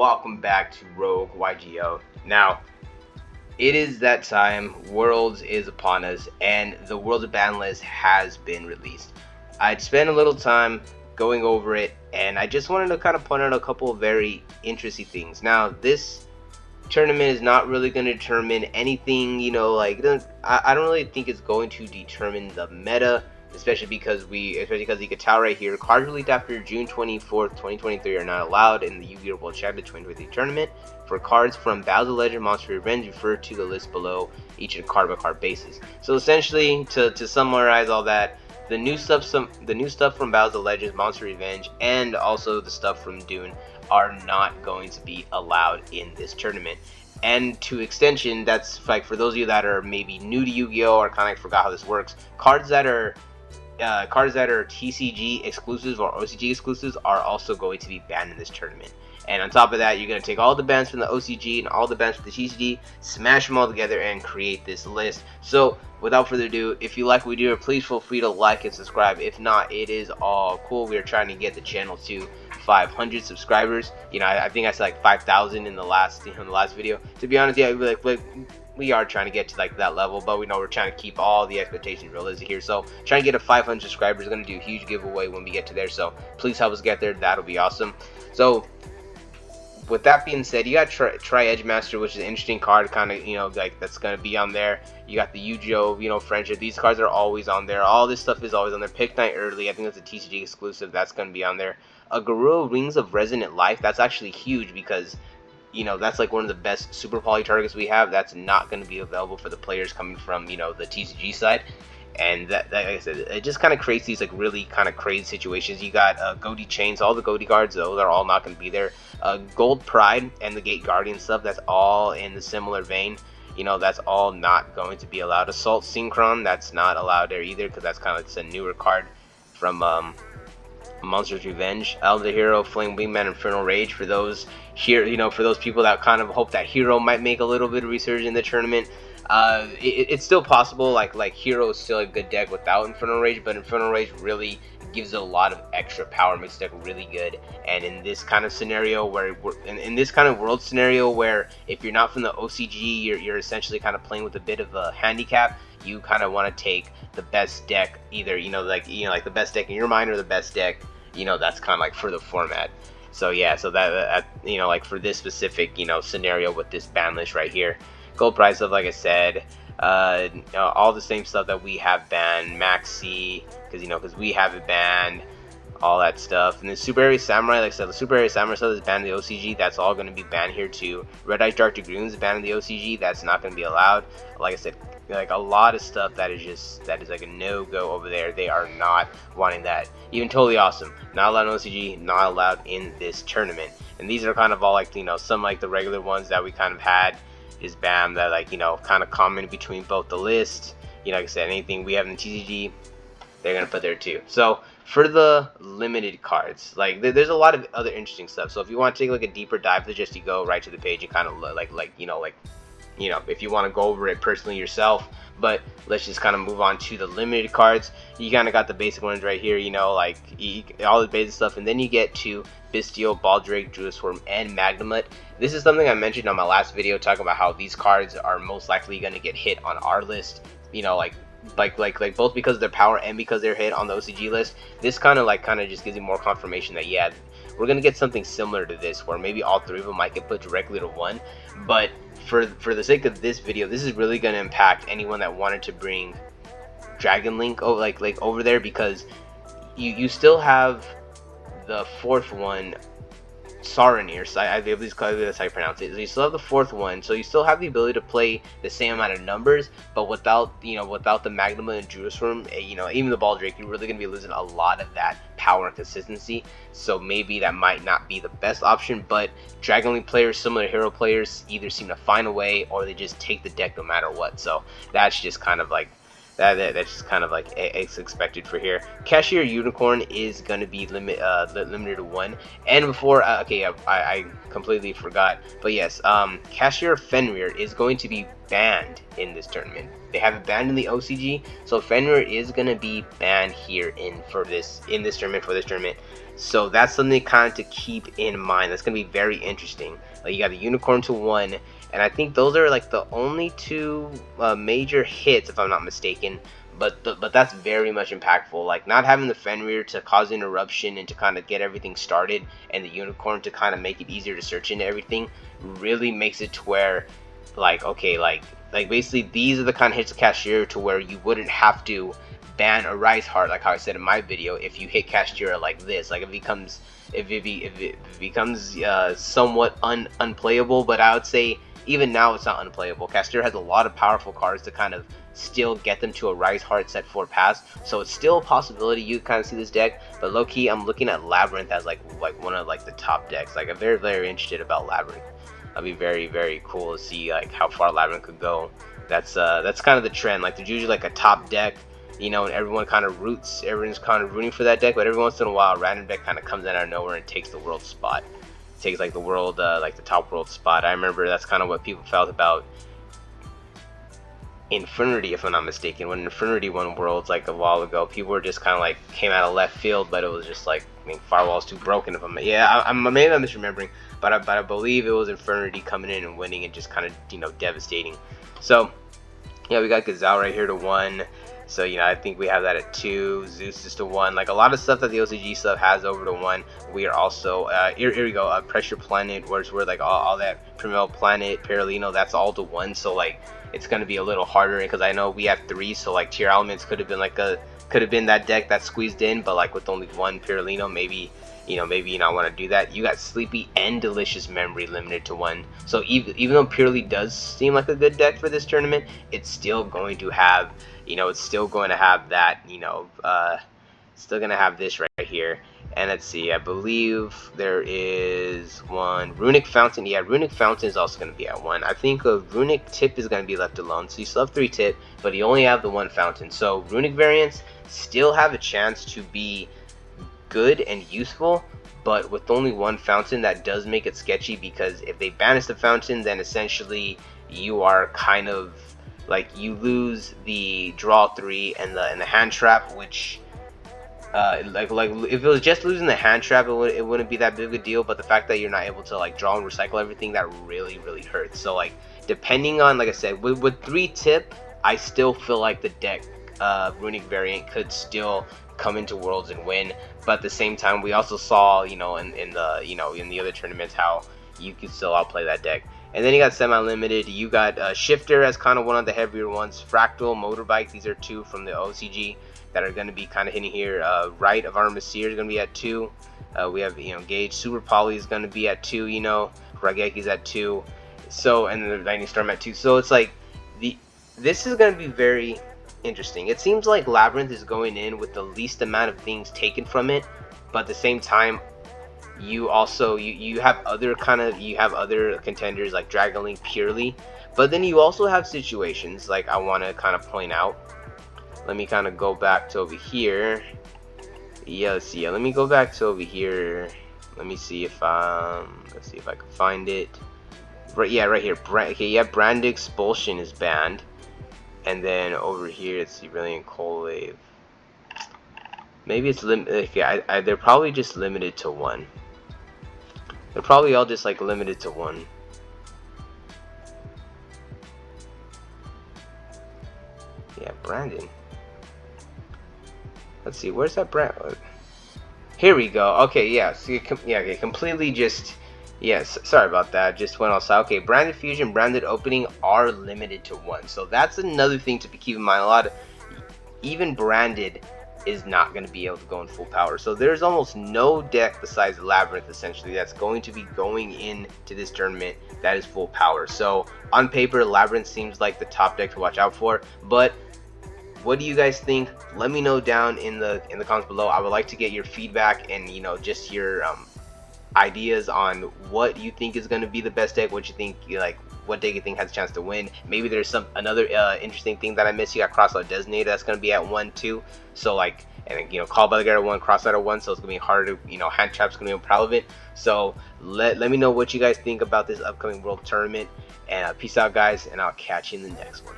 welcome back to Rogue Yugioh. Now, it is that time. Worlds is upon us, and the Worlds of Banlist has been released. I'd spent a little time going over it, and I just wanted to kind of point out a couple of very interesting things. Now, this tournament is not really going to determine anything, I don't really think it's going to determine the meta, especially because you can tell right here, cards released after June 24th, 2023 are not allowed in the Yu-Gi-Oh! World Championship 2023 tournament. For cards from Battles of Legend, Monster Revenge, refer to the list below, each on a card-by-card basis. So essentially, to summarize all that, the new stuff from Battles of Legends, Monster Revenge, and also the stuff from Dune are not going to be allowed in this tournament. And to extension, that's like for those of you that are maybe new to Yu-Gi-Oh! Or kind of forgot how this works, cards that are TCG exclusives or OCG exclusives are also going to be banned in this tournament. And on top of that, you're going to take all the bans from the OCG and all the bans from the TCG, smash them all together, and create this list. So, without further ado, if you like what we do, please feel free to like and subscribe. If not, it is all cool. We are trying to get the channel to 500 subscribers. I think I said like 5,000 in the last video. To be honest, yeah, we are trying to get to like that level, but we know we're trying to keep all the expectations realistic here. So trying to get to 500 subscribers, we're going to do a huge giveaway when we get to there. So please help us get there. That'll be awesome. So with that being said, you got Try Edge Master, which is an interesting card, kind of, that's going to be on there. You got the Yugioh, Friendship. These cards are always on there. All this stuff is always on there. Pick Night Early, I think that's a TCG exclusive. That's going to be on there. A Garou Rings of Resonant Life, that's actually huge because, that's like one of the best super poly targets we have. That's not going to be available for the players coming from, the TCG side. And that, like I said, it just kind of creates these like really kind of crazy situations. You got Goatee Chains, all the Goatee cards, those are all not going to be there. Gold Pride and the Gate Guardian stuff, that's all in the similar vein. That's all not going to be allowed. Assault Synchron, that's not allowed there either because that's kind of just a newer card from Monster's Revenge. Elder Hero, Flame Wingman, Infernal Rage. For those here, for those people that kind of hope that Hero might make a little bit of resurgence in the tournament. It's still possible. Like Hero is still a good deck without Infernal Rage, but Infernal Rage really gives it a lot of extra power, makes the deck really good. And in this kind of scenario where in this kind of world scenario where if you're not from the OCG, you're essentially kind of playing with a bit of a handicap. You kind of want to take the best deck, either like the best deck in your mind or the best deck, that's kind of like for the format. So yeah, so that like for this specific scenario with this ban list right here. Gold Prize stuff, like I said, all the same stuff that we have banned, Maxi, because we have it banned, all that stuff. And then Super Area Samurai, like I said, the Super Area Samurai stuff is banned in the OCG. That's all going to be banned here too. Red Eyes Dark Dragoons is banned in the OCG. That's not going to be allowed. Like I said, like a lot of stuff that is like a no-go over there. They are not wanting that. Even Totally Awesome, not allowed in OCG, not allowed in this tournament. And these are kind of all like some like the regular ones that we kind of had. Is BAM that kind of common between both the list. Like I said, anything we have in the TCG, they're gonna put there too. So for the limited cards, like there's a lot of other interesting stuff. So if you want to take like a deeper dive, just you go right to the page and kind of if you want to go over it personally yourself. But let's just kind of move on to the limited cards. You kind of got the basic ones right here, all the basic stuff, and then you get to Bistio, Baldrake, Druisworm, and Magnemite. This is something I mentioned on my last video, talking about how these cards are most likely going to get hit on our list. Like both because of their power and because they're hit on the OCG list. This kind of just gives you more confirmation that yeah, we're gonna get something similar to this, where maybe all three of them might get put directly to one. But for the sake of this video, this is really gonna impact anyone that wanted to bring Dragon Link over there, because you still have the fourth one, Saronir. I believe that's how you pronounce it. So you still have the fourth one, so you still have the ability to play the same amount of numbers, but without the Magnemite and Druisworm, even the Baldrake, you're really gonna be losing a lot of that power and consistency. So maybe that might not be the best option, but Dragon Link players, similar to Hero players, either seem to find a way or they just take the deck no matter what. So that's just kind of like That's just kind of like it's expected for here. Cashier Unicorn is going to be limited to one. And before, okay, I completely forgot, but yes, Cashier Fenrir is going to be banned in this tournament. They have it banned in the OCG, so Fenrir is going to be banned here in this tournament. So that's something kind of to keep in mind. That's going to be very interesting. Like, you got the Unicorn to one, and I think those are like the only two major hits, if I'm not mistaken. But that's very much impactful. Like, not having the Fenrir to cause interruption and to kind of get everything started, and the Unicorn to kind of make it easier to search into everything, really makes it to where, like, okay, like basically these are the kind of hits of Cashier to where you wouldn't have to ban a Rise Heart, like how I said in my video, if you hit Cashier like this. Like, if it becomes somewhat unplayable, but I would say even now it's not unplayable. Cashier has a lot of powerful cards to kind of still get them to a Rise Heart set 4 pass, so it's still a possibility you kind of see this deck. But low key, I'm looking at Labyrinth as like one of like the top decks. Like, I'm very interested about Labyrinth. That'd be very cool to see like how far Labyrinth could go. That's kind of the trend. Like, there's usually like a top deck, you know, and everyone's kind of rooting for that deck, but every once in a while a random deck kind of comes out of nowhere and takes the world spot. Takes like the world, like the top world spot. I remember that's kind of what people felt about Infinity, if I'm not mistaken. When Infinity won Worlds like a while ago, people were just kind of like came out of left field, but it was just like, I mean, Firewall's too broken. If I'm maybe I'm misremembering, but I believe it was Infinity coming in and winning and just kind of, you know, devastating. So yeah, we got Gazelle right here to 1. So, you know, I think we have that at 2. Zeus is to 1. Like, a lot of stuff that the OCG stuff has over to 1. We are also here we go, Pressure Planet, where like all that Primal Planet, Paralino, that's all to 1. So like, it's gonna be a little harder because I know we have 3. So like, Tier Elements could have been that deck that squeezed in, but like with only 1 Paralino, maybe you not want to do that. You got Sleepy and Delicious Memory limited to 1. So even though Purely does seem like a good deck for this tournament, it's still going to have, that, still gonna have this right here. And let's see, I believe there is 1 Runic Fountain. Yeah, Runic Fountain is also going to be at 1. I think a Runic Tip is going to be left alone. So you still have 3 Tip, but you only have the 1 Fountain. So Runic variants still have a chance to be good and useful, but with only 1 Fountain, that does make it sketchy, because if they banish the Fountain, then essentially you are kind of like, you lose the draw 3 and the hand trap, which like if it was just losing the hand trap, it wouldn't be that big of a deal, but the fact that you're not able to like draw and recycle everything, that really hurts. So like, depending on, like I said, with 3 Tip, I still feel like the deck Runic variant could still come into Worlds and win. But at the same time, we also saw, in the other tournaments, how you could still outplay that deck. And then you got semi-limited. You got Shifter as kind of one of the heavier ones. Fractal, Motorbike, these are 2 from the OCG that are going to be kind of hitting here. Right of Armaseer is going to be at 2. We have, Gauge. Super Poly is going to be at 2. Rageki's at 2. So, and the Lightning Storm at 2. So it's like, this is going to be very interesting. It seems like Labyrinth is going in with the least amount of things taken from it, but at the same time, you also you have other contenders like Dragon Link, Purely, but then you also have situations like I want to kind of point out. Let me kind of go back to over here. Let me go back to over here. Let me see if let's see if I can find it. Right here. Brand Expulsion is banned. And then over here, it's the Brilliant Cold Wave. Maybe it's limited. Okay, they're probably just limited to 1. They're probably all just like limited to 1. Yeah, Brandon. Let's see, where's that brand? Here we go. Okay, yeah. So completely just. Yes, sorry about that. Just went outside. Okay, Branded Fusion, Branded Opening are limited to 1. So that's another thing to keep in mind. Even Branded is not going to be able to go in full power. So there's almost no deck besides Labyrinth, essentially, that's going to be going into this tournament that is full power. So on paper, Labyrinth seems like the top deck to watch out for. But what do you guys think? Let me know down in the comments below. I would like to get your feedback and just your ideas on what you think is going to be the best deck, what you think what deck you think has a chance to win. Maybe there's another interesting thing that I missed. You got Crossout Designated that's going to be at 1 too. So like, and you know, Call by the Guard at 1, Crossout at 1. So it's going to be harder to, you know, Hand Trap's going to be relevant. So let me know what you guys think about this upcoming World Tournament. And peace out, guys, and I'll catch you in the next one.